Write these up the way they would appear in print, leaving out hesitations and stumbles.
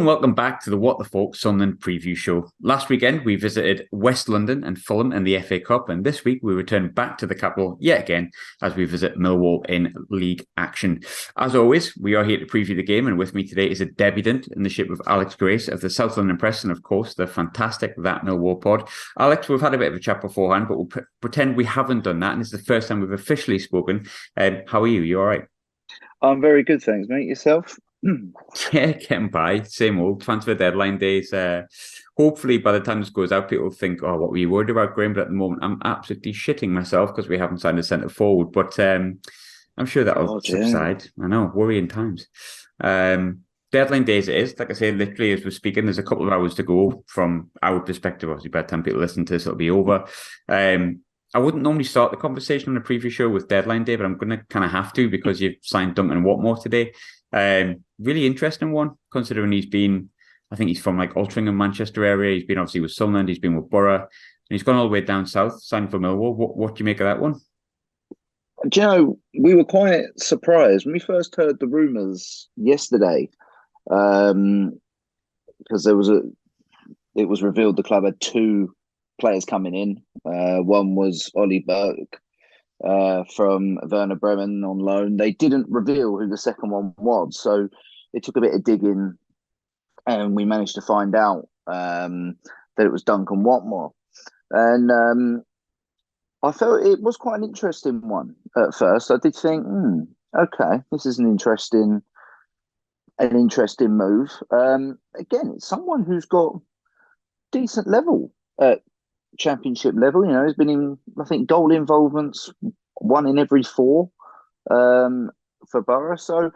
and welcome back to the What the Falk Sunderland preview show. Last weekend, we visited West London and Fulham in the FA Cup, and this week we return back to the capital yet again as we visit Millwall in league action. As always, we are here to preview the game, and with me today is a debutant in the shape of Alex Grace of the South London Press, and of course, the fantastic That Millwall Pod. Alex, we've had a bit of a chat beforehand, but we'll pretend we haven't done that, and it's the first time we've officially spoken. How are you? You all right? I'm very good, thanks, mate. Yourself? Yeah, getting by. Same old transfer deadline days. Hopefully, by the time this goes out, people think, "Oh, what were you worried about, Graham?" But at the moment, I'm absolutely shitting myself because we haven't signed a centre forward. But I'm sure that'll God, yeah. subside. I know, worrying times. Deadline days it is. Like I say, literally as we're speaking, there's a couple of hours to go from our perspective. Obviously, by the time people listen to this, it'll be over. I wouldn't normally start the conversation on a preview show with deadline day, but I'm going to kind of have to because you've signed Duncan Watmore today. Really interesting one, considering I think he's from like Altrincham, Manchester area. He's been obviously with Sunderland, he's been with Borough, and he's gone all the way down south, signed for Millwall. What do you make of that one? Do you know, we were quite surprised when we first heard the rumours yesterday, because it was revealed the club had two players coming in. One was Ollie Burke from Werder Bremen on loan. They didn't reveal who the second one was, so it took a bit of digging, and we managed to find out that it was Duncan Watmore. And I felt it was quite an interesting one at first. I did think, okay, this is an interesting move. Again, it's someone who's got decent level at championship level. You know, he's been in, I think, goal involvements, one in every four for Borough. So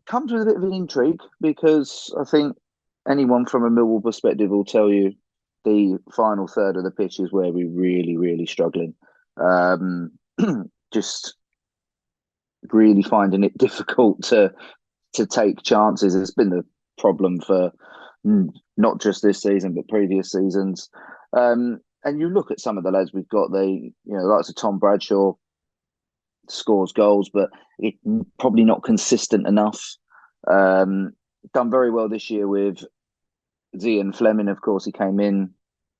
comes with a bit of an intrigue because I think anyone from a Millwall perspective will tell you the final third of the pitch is where we're really, really struggling. Just really finding it difficult to take chances. It's been the problem for not just this season but previous seasons. And you look at some of the lads we've got. Likes of Tom Bradshaw scores goals, but it probably not consistent enough. Done very well this year with Zian Fleming. Of course, he came in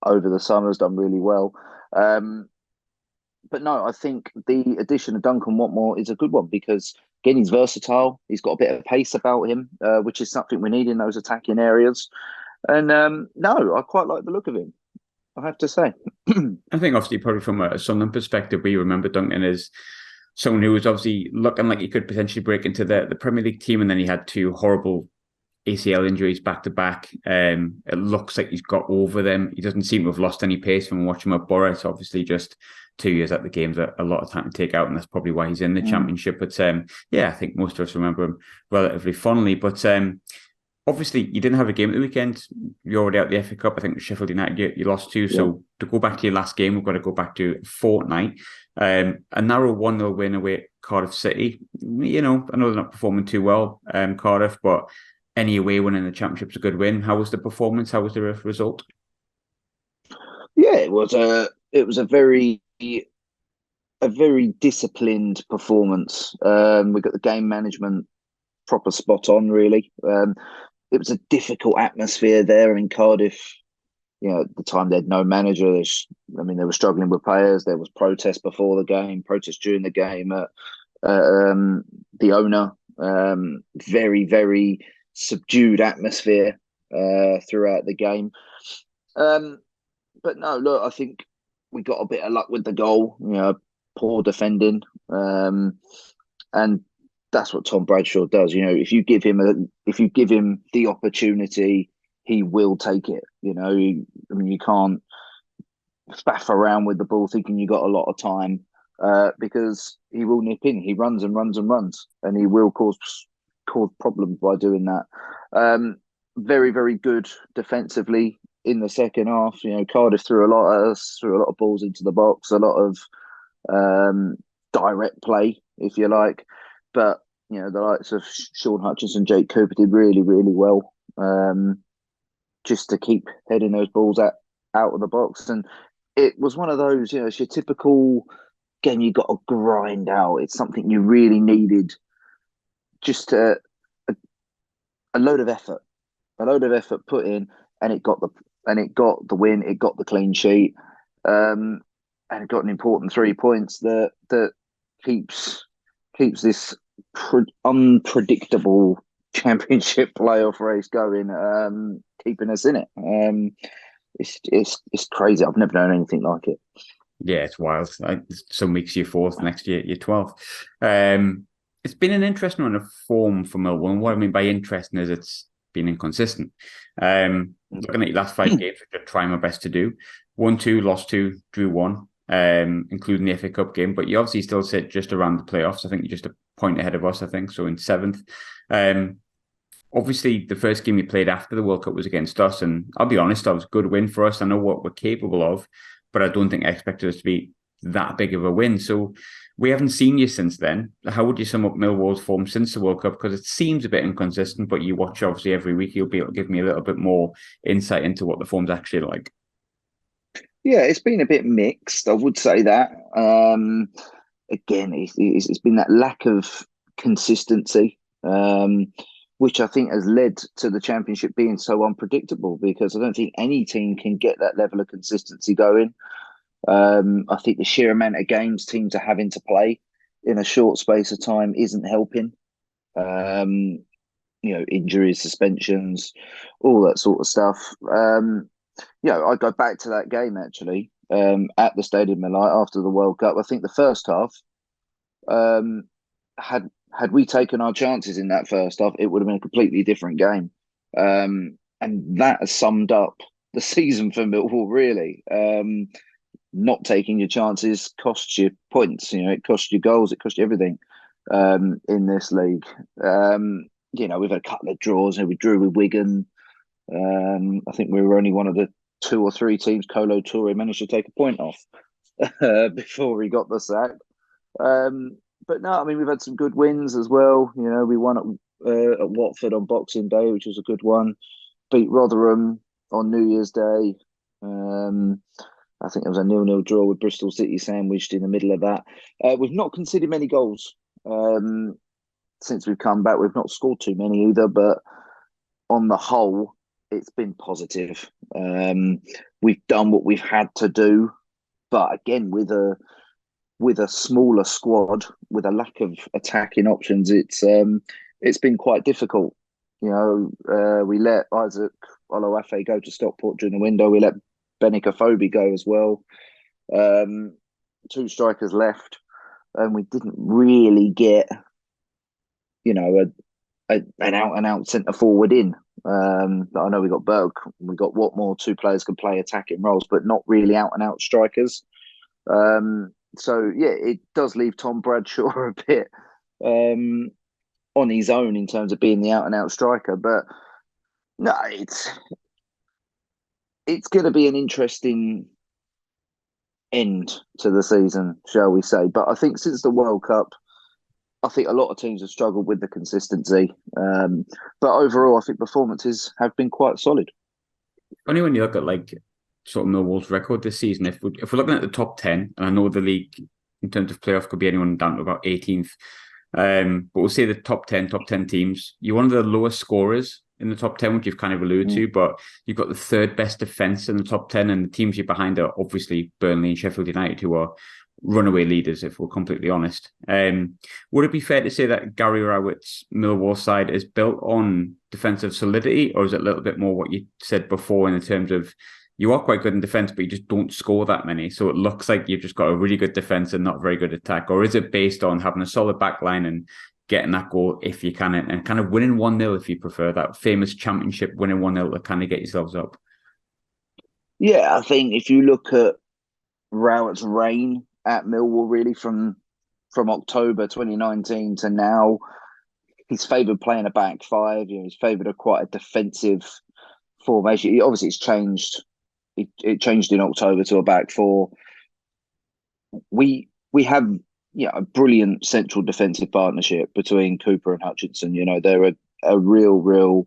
over the summer, has done really well. But no, I think the addition of Duncan Watmore is a good one because, again, he's versatile. He's got a bit of pace about him, which is something we need in those attacking areas. And no, I quite like the look of him, I have to say. I think obviously probably from a Sunderland perspective, we remember Duncan as someone who was obviously looking like he could potentially break into the Premier League team, and then he had two horrible ACL injuries back to back. It looks like he's got over them. He doesn't seem to have lost any pace when watching him at Borough. It's obviously just 2 years at the game's a lot of time to take out, and that's probably why he's in the Championship. But I think most of us remember him relatively fondly. But obviously, you didn't have a game at the weekend. You're already out the FA Cup. I think Sheffield United, you lost to. Yeah. So to go back to your last game, we've got to go back to fortnight. A narrow 1-0 win away at Cardiff City. You know, I know they're not performing too well, Cardiff, but any away win in the Championship's a good win. How was the performance? How was the result? Yeah, it was a very disciplined performance. We got the game management proper spot on, really. It was a difficult atmosphere there in Cardiff. You know, at the time they had no manager. They were struggling with players. There was protest before the game, protest during the game. The owner, very, very subdued atmosphere throughout the game. But no, look, I think we got a bit of luck with the goal. You know, poor defending, and that's what Tom Bradshaw does. You know, if you give him the opportunity, he will take it. You know, you can't faff around with the ball thinking you got a lot of time, because he will nip in. He runs and runs and runs, and he will cause problems by doing that. Very, very good defensively in the second half. You know, Cardiff threw a lot at us, threw a lot of balls into the box, a lot of direct play, if you like. But, you know, the likes of Sean Hutchinson, Jake Cooper did really, really well, just to keep heading those balls out of the box. And it was one of those, you know, it's your typical game you got to grind out. It's something you really needed, just a load of effort a load of effort put in, and it got the win. It got the clean sheet, and it got an important 3 points that keeps this unpredictable championship playoff race going, keeping us in it. It's crazy. I've never known anything like it. Yeah, it's wild. Some weeks you're fourth, next year you're 12th. It's been an interesting run of form for Millwall. And what I mean by interesting is it's been inconsistent. Looking at your last 5 games, which I'm trying my best to do. 1-2, lost 2, drew 1, including the FA Cup game. But you obviously still sit just around the playoffs. I think you're just a point ahead of us, I think. So in 7th. Obviously, the first game you played after the World Cup was against us. And I'll be honest, that was a good win for us. I know what we're capable of, but I don't think I expected us to be that big of a win. So we haven't seen you since then. How would you sum up Millwall's form since the World Cup? Because it seems a bit inconsistent, but you watch obviously every week. You'll be able to give me a little bit more insight into what the form's actually like. Yeah, it's been a bit mixed. I would say that. Again, it's been that lack of consistency, which I think has led to the Championship being so unpredictable, because I don't think any team can get that level of consistency going. I think the sheer amount of games teams are having to play in a short space of time isn't helping. Injuries, suspensions, all that sort of stuff. I go back to that game actually, at the Stadium Millwall after the World Cup. I think the first half, had we taken our chances in that first half, it would have been a completely different game. And that has summed up the season for Millwall, really. Not taking your chances costs you points. It costs you goals. It costs you everything in this league. We've had a couple of draws. We drew with Wigan. I think we were only one of the 2 or 3 teams Kolo Toure managed to take a point off before he got the sack. But no, I mean, we've had some good wins as well. We won at Watford on Boxing Day, which was a good one. Beat Rotherham on New Year's Day. I think there was a 0-0 draw with Bristol City sandwiched in the middle of that. We've not conceded many goals since we've come back. We've not scored too many either, but on the whole, it's been positive. We've done what we've had to do, but again, with a smaller squad, with a lack of attacking options, it's been quite difficult. We let Isaac Oloafe go to Stockport during the window. We let Benica Phobie go as well. 2 strikers left, and we didn't really get, an out-and-out centre forward in. I know we got Berg, we got Watmore, 2 players can play attacking roles, but not really out-and-out strikers. So yeah, it does leave Tom Bradshaw a bit on his own in terms of being the out-and-out striker. But no, it's going to be an interesting end to the season, shall we say. But I think since the World Cup, I think a lot of teams have struggled with the consistency. But overall, I think performances have been quite solid. Only when you look at sort of Millwall's record this season, if we're looking at the top 10, and I know the league in terms of playoff could be anyone down to about 18th, but we'll say the top 10 teams, you're one of the lowest scorers in the top 10, which you've kind of alluded to, but you've got the 3rd best defence in the top 10, and the teams you're behind are obviously Burnley and Sheffield United, who are runaway leaders, if we're completely honest. Would it be fair to say that Gary Rowett's Millwall side is built on defensive solidity, or is it a little bit more what you said before in terms of you are quite good in defence, but you just don't score that many, so it looks like you've just got a really good defence and not very good attack? Or is it based on having a solid back line and getting that goal if you can, and kind of winning 1-0 if you prefer, that famous Championship winning 1-0 to kind of get yourselves up? Yeah, I think if you look at Rowett's reign at Millwall, really from October 2019 to now, he's favoured playing a back 5. He's favoured quite a defensive formation. Obviously, it's changed. It changed in October to a back 4. We have a brilliant central defensive partnership between Cooper and Hutchinson. They're a real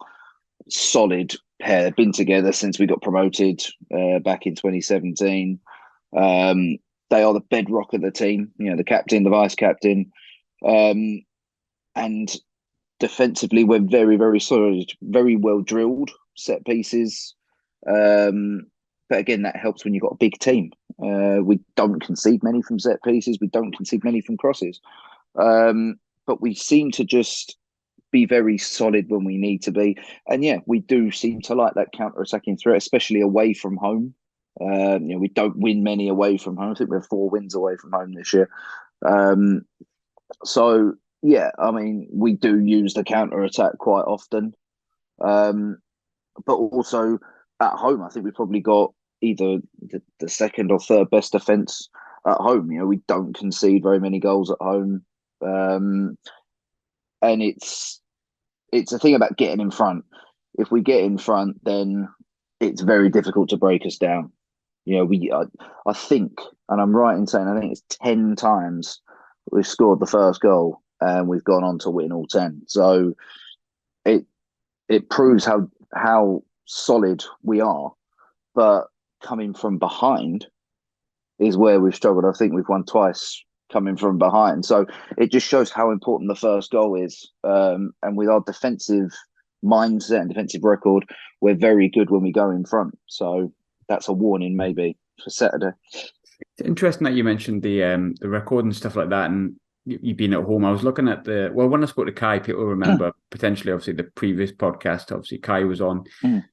solid pair. They've been together since we got promoted back in 2017. They are the bedrock of the team. The captain, the vice captain, and defensively we're very, very solid, very well drilled. set pieces. But again, that helps when you've got a big team. We don't concede many from set pieces. We don't concede many from crosses. But we seem to just be very solid when we need to be. And yeah, we do seem to like that counter-attacking threat, especially away from home. We don't win many away from home. I think we have 4 wins away from home this year. So yeah, I mean, we do use the counter-attack quite often. But also at home, I think we've probably got either the second or third best defence at home. We don't concede very many goals at home. And it's a thing about getting in front. If we get in front, then it's very difficult to break us down. I think, and I'm right in saying, I think it's 10 times we've scored the first goal and we've gone on to win all 10. So it proves how solid we are. But coming from behind is where we've struggled. I think we've won twice coming from behind. So it just shows how important the first goal is. And with our defensive mindset and defensive record, we're very good when we go in front. So that's a warning maybe for Saturday. It's interesting that you mentioned the record and stuff like that, and you being at home. I was looking at when I spoke to Kai, people remember potentially, obviously, the previous podcast. Obviously, Kai was on,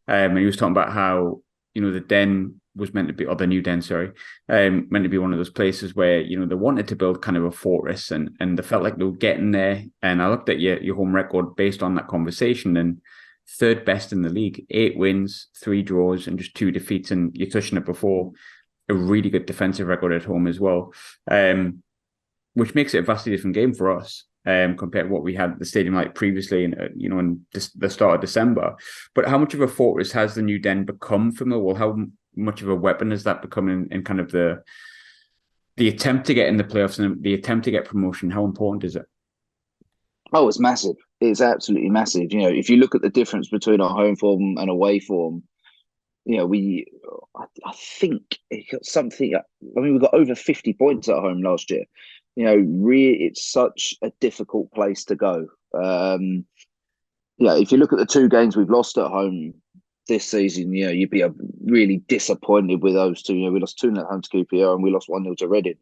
and he was talking about how the Den was meant to be, or the new Den, sorry, meant to be one of those places where they wanted to build kind of a fortress, and they felt like they were getting there. And I looked at your home record based on that conversation, and third best in the league, 8 wins, 3 draws, and just 2 defeats. And you're touching it before, a really good defensive record at home as well, which makes it a vastly different game for us compared to what we had at the stadium like previously, in the start of December. But how much of a fortress has the new Den become for Millwall? How much of a weapon has that become in kind of the attempt to get in the playoffs and the attempt to get promotion? How important is it? Oh, it's massive. It's absolutely massive. If you look at the difference between our home form and away form, I think it got something. I mean, we got over 50 points at home last year. Really, it's such a difficult place to go. If you look at the 2 games we've lost at home this season, you'd be really disappointed with those 2. We lost 2-0 at home to QPR and we lost 1-0 to Reading.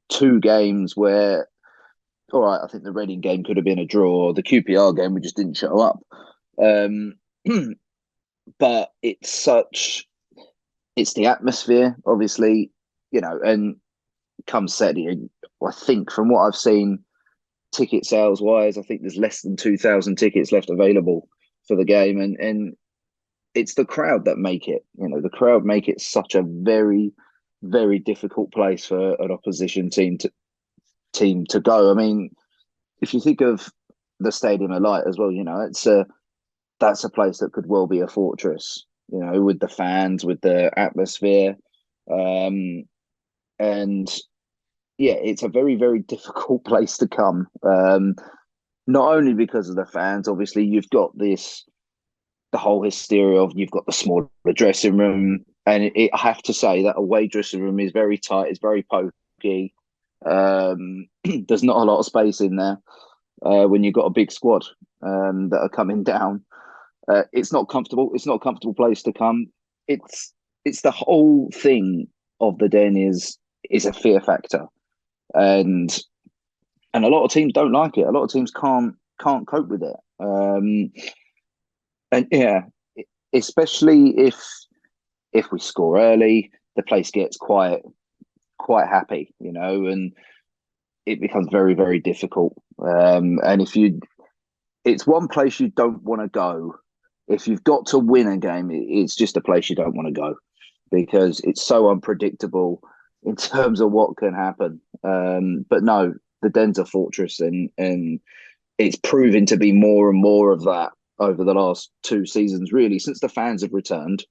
2 games where, all right, I think the Reading game could have been a draw. The QPR game, we just didn't show up. But it's the atmosphere, obviously, and come Saturday, I think from what I've seen, ticket sales wise, I think there's less than 2,000 tickets left available for the game. And it's the crowd that make it, the crowd make it such a very, very difficult place for an opposition team to go. I mean, if you think of the Stadium of Light as well, that's a place that could well be a fortress, with the fans, with the atmosphere. And yeah, it's a very, very difficult place to come. Not only because of the fans, obviously, you've got the whole hysteria of you've got the smaller dressing room. And I have to say that away dressing room is very tight. It's very pokey. There's not a lot of space in there when you've got a big squad that are coming down. It's not comfortable. It's not a comfortable place to come. It's the whole thing of the Den is a fear factor, and a lot of teams don't like it. A lot of teams can't cope with it. And yeah, especially if we score early, the place gets quite happy, and it becomes very, very difficult. And it's one place you don't want to go. If you've got to win a game, it's just a place you don't want to go because it's so unpredictable in terms of what can happen. But no, the Den's a fortress, and it's proven to be more and more of that over the last 2 seasons, really, since the fans have returned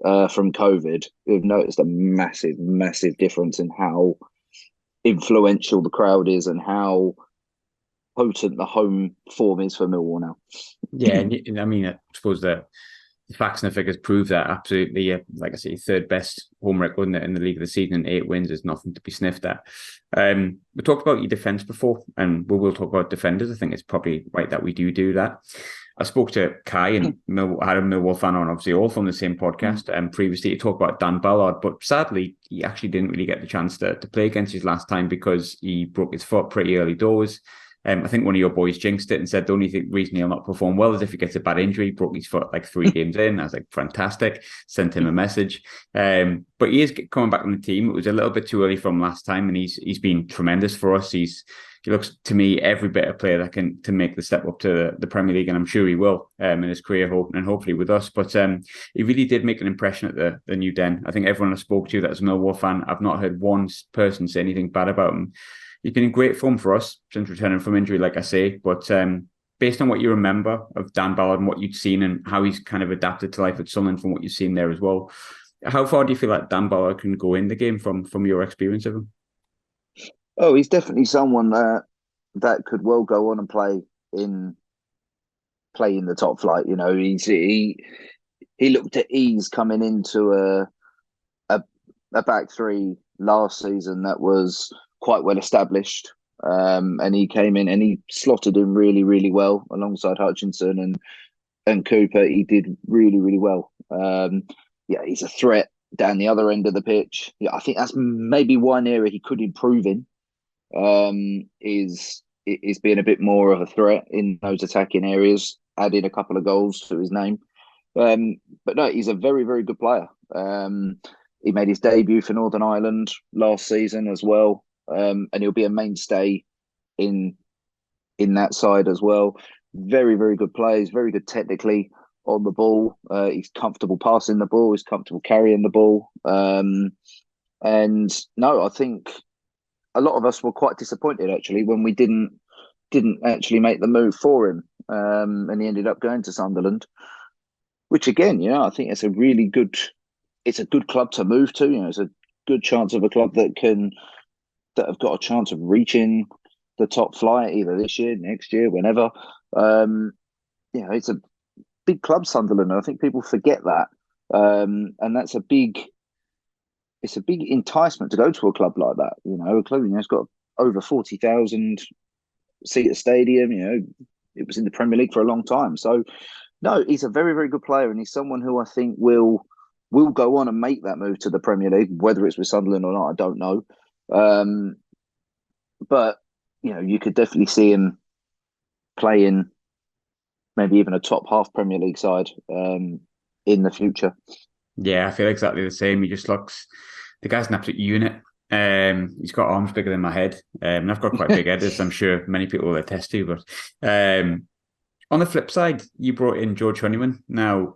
from COVID. We've noticed a massive, massive difference in how influential the crowd is and how potent the home form is for Millwall now. Yeah, and I mean, I suppose the facts and the figures prove that absolutely. Like I say, third best home record in the league of the season, and 8 wins is nothing to be sniffed at. We talked about your defence before, and we will talk about defenders. I think it's probably right that we do that. I spoke to Kai and I had a Millwall fan on, obviously, all from the same podcast, and previously to talk about Dan Ballard, but sadly, he actually didn't really get the chance to play against his last time because he broke his foot pretty early doors. I think one of your boys jinxed it and said the only reason he'll not perform well is if he gets a bad injury. Broke his foot like 3 games in. I was like, fantastic. Sent him a message. But he is coming back on the team. It was a little bit too early from last time, and he's been tremendous for us. He looks to me every bit of player that can to make the step up to the Premier League, and I'm sure he will in his career, and hopefully with us. But he really did make an impression at the new Den. I think everyone I spoke to that's a Millwall fan, I've not heard one person say anything bad about him. He's been in great form for us since returning from injury, like I say. But based on what you remember of Dan Ballard and what you'd seen and how he's kind of adapted to life at Sunderland from what you've seen there as well, how far do you feel like Dan Ballard can go in the game from your experience of him? Oh, he's definitely someone that could well go on and play in the top flight. You know, he looked at ease coming into a back three last season that was quite well established. And he came in and he slotted in really, really well alongside Hutchinson and Cooper. He did really, really well. Yeah, he's a threat down the other end of the pitch. Yeah, I think that's maybe one area he could improve in. Is being a bit more of a threat in those attacking areas, adding a couple of goals to his name. But no, he's a very, very good player. He made his debut for Northern Ireland last season as well, and he'll be a mainstay in that side as well. Very, very good player. He's very good technically on the ball. He's comfortable passing the ball. He's comfortable carrying the ball. And no, I think a lot of us were quite disappointed actually when we didn't actually make the move for him, and he ended up going to Sunderland. Which again, I think it's a really good. It's a good club to move to. It's a good chance of a club that have got a chance of reaching the top flight either this year, next year, whenever. It's a big club, Sunderland. And I think people forget that, and that's a big. It's a big enticement to go to a club like that. A club has got over 40,000 seat stadium. It was in the Premier League for a long time. So, no, he's a very, very good player, and he's someone who I think will go on and make that move to the Premier League. Whether it's with Sunderland or not, I don't know. But you could definitely see him playing maybe even a top half Premier League side in the future. Yeah, I feel exactly the same. He just looks, the guy's an absolute unit. He's got arms bigger than my head. And I've got quite big head, as I'm sure many people will attest to. But on the flip side, you brought in George Honeyman. Now,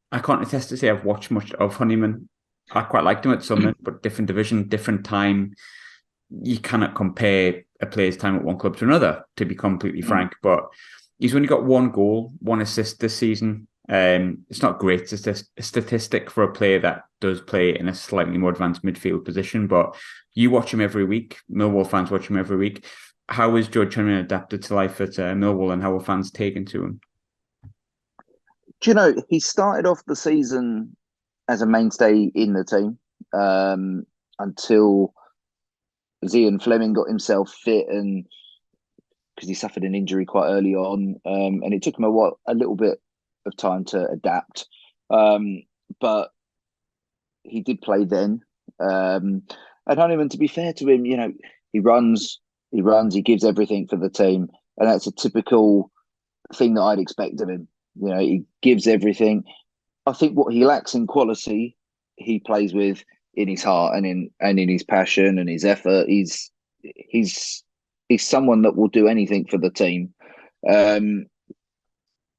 I can't attest to say I've watched much of Honeyman. I quite liked him at Sunderland, but different division, different time. You cannot compare a player's time at one club to another, to be completely frank. But he's only got 1 goal, 1 assist this season. It's not great statistic for a player that does play in a slightly more advanced midfield position, but you watch him every week. Millwall fans watch him every week. How is George Honeyman adapted to life at Millwall, and how are fans taken to him? Do you know, he started off the season as a mainstay in the team until Zian Fleming got himself fit, and because he suffered an injury quite early on, and it took him a little bit of time to adapt, but he did play then. And Honeyman, to be fair to him, he runs, he gives everything for the team, and that's a typical thing that I'd expect of him. He gives everything. I think what he lacks in quality, he plays with in his heart and in his passion and his effort. He's someone that will do anything for the team.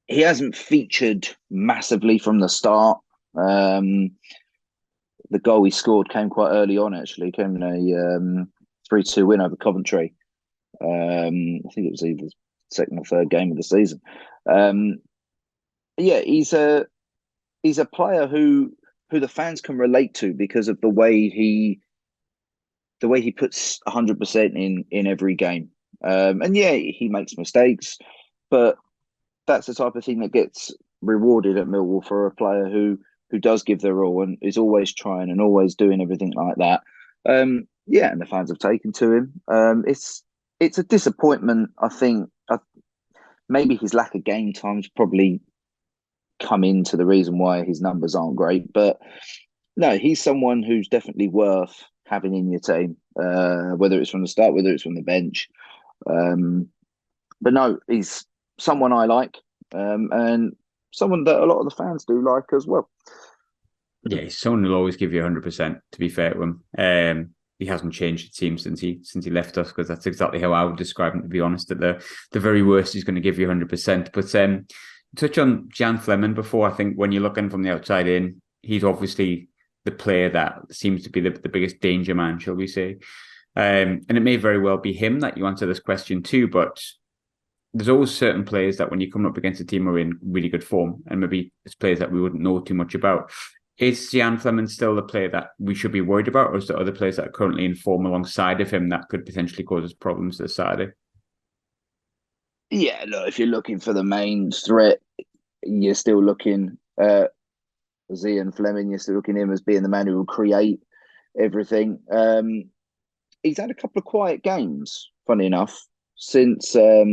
He hasn't featured massively from the start. The goal he scored came quite early on, actually. Came in a 3-2 win over Coventry. I think it was either the second or third game of the season. He's a player who the fans can relate to because of the way he puts 100% in every game. He makes mistakes, but that's the type of thing that gets rewarded at Millwall for a player who does give their all and is always trying and always doing everything like that. And the fans have taken to him. It's a disappointment, I think. maybe his lack of game time's probably come into the reason why his numbers aren't great. But no, he's someone who's definitely worth having in your team, whether it's from the start, whether it's from the bench. But no, he's someone I like, and someone that a lot of the fans do like as well. Yeah, he's someone who'll always give you 100%, to be fair to him. He hasn't changed, it seems, since he left us, because that's exactly how I would describe him, to be honest. At the very worst, he's going to give you 100%. But touch on Jan Fleming before. I think when you're looking from the outside in, he's obviously the player that seems to be the biggest danger man, shall we say. And it may very well be him that you answer this question too, but there's always certain players that when you come up against a team are in really good form, and maybe it's players that we wouldn't know too much about. Is Jan Fleming still the player that we should be worried about, or is there other players that are currently in form alongside of him that could potentially cause us problems this Saturday? Yeah, look, if you're looking for the main threat, you're still looking at Zian Fleming. You're still looking at him as being the man who will create everything. He's had a couple of quiet games, funny enough, since I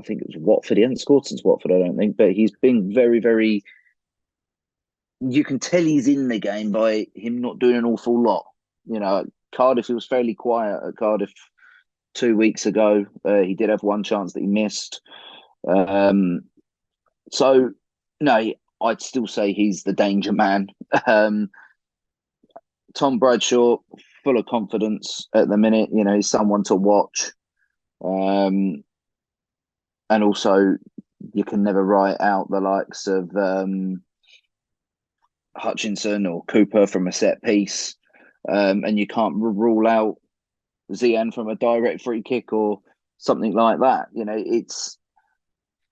think it was Watford. He hasn't scored since Watford, I don't think, but he's been very, very. You can tell he's in the game by him not doing an awful lot. You know, at Cardiff, he was fairly quiet at Cardiff 2 weeks ago. He did have one chance that he missed. So, no, I'd still say he's the danger man. Tom Bradshaw, full of confidence at the minute. You know, he's someone to watch. And also, you can never write out the likes of Hutchinson or Cooper from a set piece, and you can't rule out Zian from a direct free kick or something like that. You know,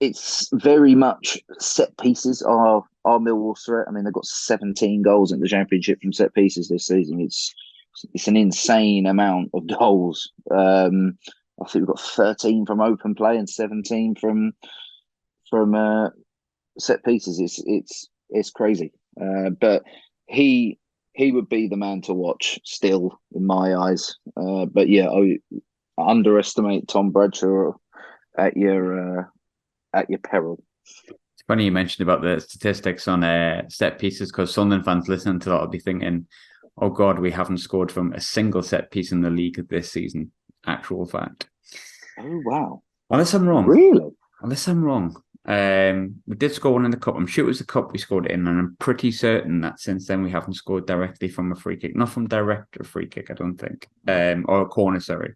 it's very much set pieces are Millwall's threat. I mean, they've got 17 goals in the Championship from set pieces this season. It's an insane amount of goals. I think we've got 13 from open play and 17 from set pieces. It's crazy. But he would be the man to watch still in my eyes. But yeah, I underestimate Tom Bradshaw at your peril. It's funny you mentioned about the statistics on set pieces, because Sunderland fans listening to that will be thinking, oh God, we haven't scored from a single set piece in the league this season. Actual fact. Oh, wow. Unless I'm wrong. Really? Unless I'm wrong. We did score one in the cup. I'm sure it was the cup we scored it in, and I'm pretty certain that since then we haven't scored directly from a free kick. Not from direct or free kick, I don't think. Or a corner, sorry.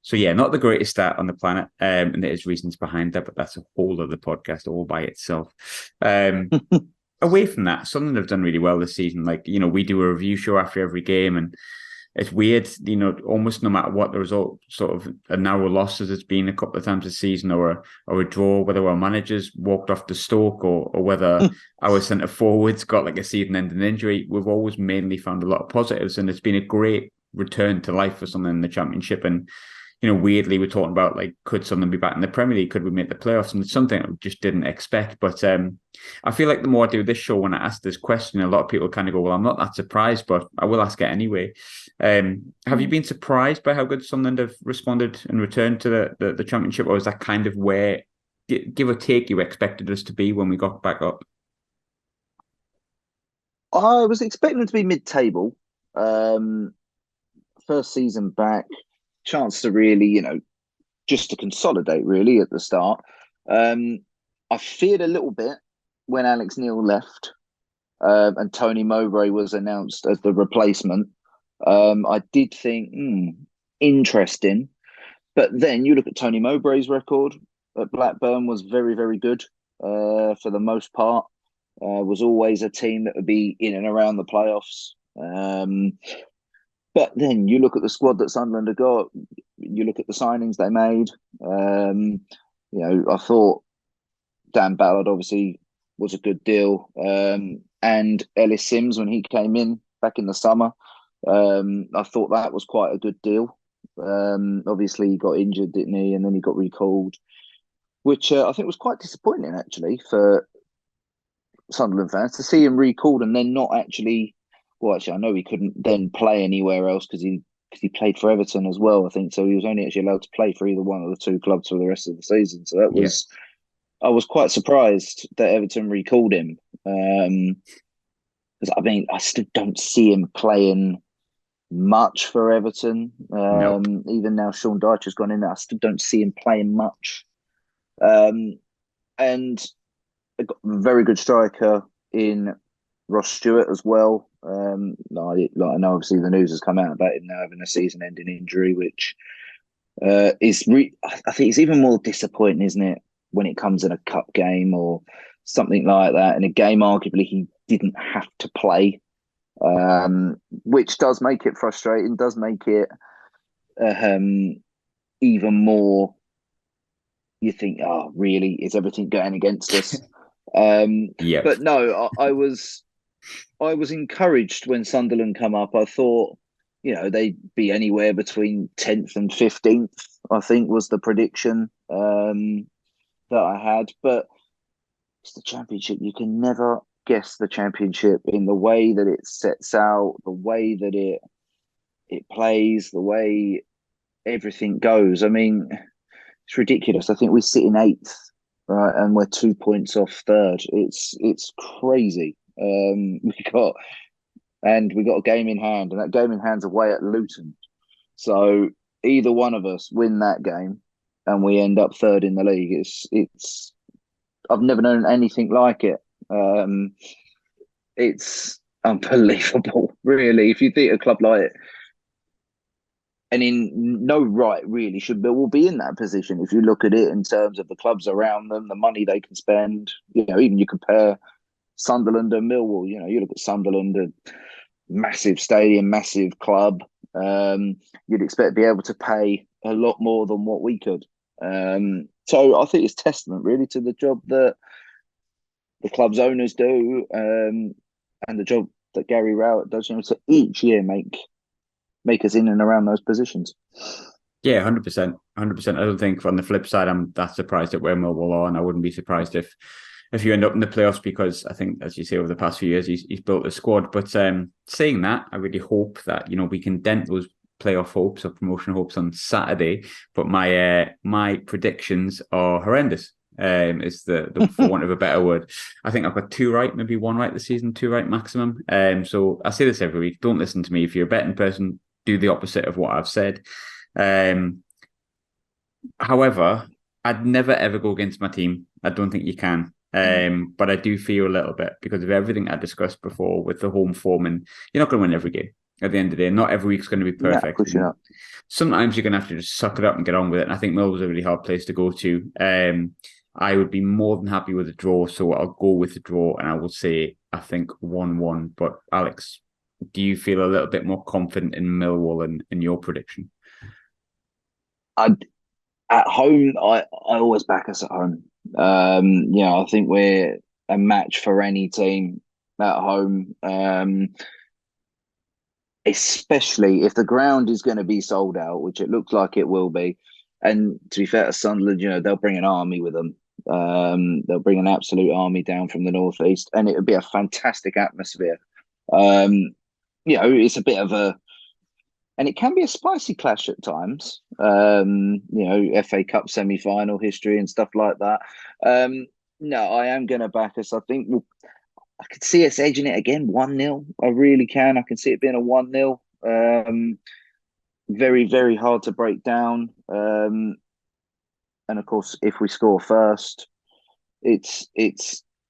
So yeah, not the greatest stat on the planet. And there's reasons behind that, but that's a whole other podcast all by itself. Away from that, Sunderland have done really well this season. Like, you know, we do a review show after every game, and it's weird, you know, almost no matter what the result, sort of a narrow loss as it's been a couple of times this season, or a draw, whether our managers walked off to Stoke or whether our centre forwards got like a season-ending injury, we've always mainly found a lot of positives, and it's been a great return to life for Sunderland in the Championship. And you know, weirdly, we're talking about like, could Sunderland be back in the Premier League? Could we make the playoffs? And it's something I just didn't expect. But I feel like the more I do this show, when I ask this question, a lot of people kind of go, well, I'm not that surprised, but I will ask it anyway. Have you been surprised by how good Sunderland have responded and returned to the Championship? Or is that kind of where, give or take, you expected us to be when we got back up? I was expecting to be mid-table. First season back, chance to really, you know, just to consolidate really at the start. I feared a little bit when Alex Neil left and Tony Mowbray was announced as the replacement. I did think, interesting. But then you look at Tony Mowbray's record at Blackburn was very, very good for the most part. Was always a team that would be in and around the playoffs. But then you look at the squad that Sunderland have got, you look at the signings they made. You know, I thought Dan Ballard obviously was a good deal. And Ellis Sims, when he came in back in the summer, I thought that was quite a good deal. Obviously, he got injured, didn't he? And then he got recalled, which I think was quite disappointing, actually, for Sunderland fans to see him recalled and then not actually. Well, actually, I know he couldn't then play anywhere else because he because he played for Everton as well, I think. So he was only actually allowed to play for either one of the two clubs for the rest of the season. So that was, I was quite surprised that Everton recalled him. Because I mean, I still don't see him playing much for Everton. Nope. Even now Sean Dyche has gone in there, I still don't see him playing much. And a very good striker in Ross Stewart as well. I know obviously the news has come out about him now having a season-ending injury, which I think it's even more disappointing, isn't it, when it comes in a cup game or something like that, in a game arguably he didn't have to play, which does make it frustrating, does make it even more. You think, oh, really? Is everything going against us? But no, I was encouraged when Sunderland come up. I thought, they'd be anywhere between 10th and 15th, I think was the prediction that I had. But it's the Championship. You can never guess the Championship in the way that it sets out, the way that it plays, the way everything goes. I mean, it's ridiculous. I think we sit in 8th, right, and we're 2 points off 3rd. It's crazy. We got a game in hand, and that game in hand's away at Luton. So either one of us win that game, and we end up 3rd in the league. It's I've never known anything like it. It's unbelievable, really. If you think a club like it, and in no right really should Millwall be in that position. If you look at it in terms of the clubs around them, the money they can spend, even you compare Sunderland and Millwall, you look at Sunderland, a massive stadium, massive club. You'd expect to be able to pay a lot more than what we could. So I think it's testament really to the job that the club's owners do, and the job that Gary Rowett does, to each year make us in and around those positions. Yeah, 100%. 100%. I don't think on the flip side, I'm that surprised at where Millwall are, and I wouldn't be surprised if you end up in the playoffs, because I think, as you say, over the past few years, he's built a squad. But saying that, I really hope that, we can dent those playoff hopes or promotion hopes on Saturday. But my predictions are horrendous. Is the for want of a better word. I think I've got 2 right, maybe 1 right this season, 2 right maximum. So I say this every week. Don't listen to me. If you're a betting person, do the opposite of what I've said. However, I'd never ever go against my team. I don't think you can. But I do feel a little bit, because of everything I discussed before with the home form, and you're not going to win every game. At the end of the day, not every week's going to be perfect. No, sometimes you're going to have to just suck it up and get on with it. And I think Millwall's a really hard place to go to. I would be more than happy with a draw, so I'll go with the draw, and I will say I think 1-1. But Alex, do you feel a little bit more confident in Millwall in your prediction? At home, I always back us at home. I think we're a match for any team at home, especially if the ground is going to be sold out, which it looks like it will be. And to be fair to Sunderland, they'll bring an army with them. They'll bring an absolute army down from the northeast, and it would be a fantastic atmosphere. It's a bit of and it can be a spicy clash at times. FA Cup semi-final history and stuff like that. No, I am going to back us. I think I could see us edging it again, 1-0. I really can. I can see it being a 1-0. Very, very hard to break down. And of course, if we score first, it's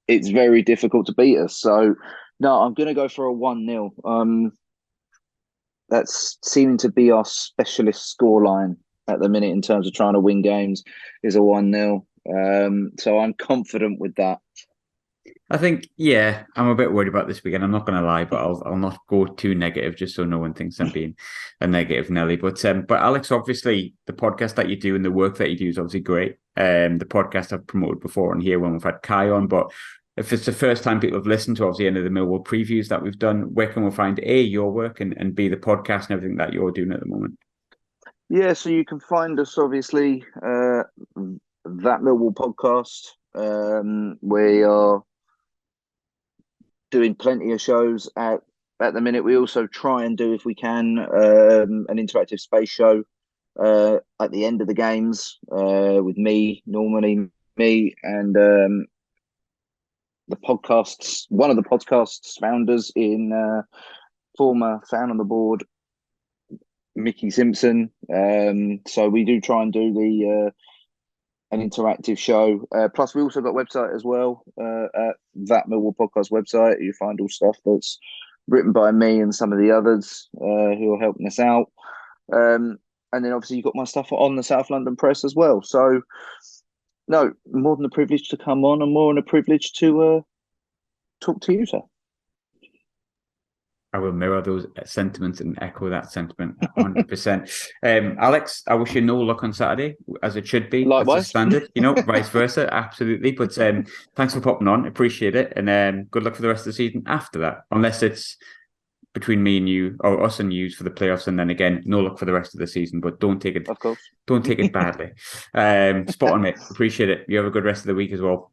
very difficult to beat us. So, no, I'm going to go for a 1-0. That's seeming to be our specialist scoreline at the minute in terms of trying to win games, is a 1-0. So I'm confident with that. I think, yeah, I'm a bit worried about this weekend. I'm not going to lie, but I'll not go too negative, just so no one thinks I'm being a negative Nelly. But Alex, obviously, the podcast that you do and the work that you do is obviously great. The podcast I've promoted before on here when we've had Kai on, but if it's the first time people have listened to obviously any of the Millwall previews that we've done, where can we find A, your work, and B, the podcast and everything that you're doing at the moment? Yeah, so you can find us obviously That Millwall Podcast. We are doing plenty of shows at at the minute. We also try and do, if we can, an interactive space show at the end of the games with normally me and one of the podcast's founders in former fan on the board, Mickey Simpson. So we do try and do an interactive show. Plus, we also got a website as well, at That Millwall Podcast website. You find all stuff that's written by me and some of the others who are helping us out. And then obviously you've got my stuff on the South London Press as well. So, no, more than a privilege to come on, and more than a privilege to talk to you, sir. I will mirror those sentiments and echo that sentiment 100%. Alex, I wish you no luck on Saturday, as it should be. Likewise. As a standard, vice versa, absolutely. But thanks for popping on, appreciate it. And good luck for the rest of the season after that, unless it's between me and you, or us and you for the playoffs, and then again, no luck for the rest of the season. But don't take it, of course, don't take it badly. Spot on, mate. Appreciate it. You have a good rest of the week as well.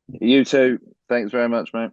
You too. Thanks very much, mate.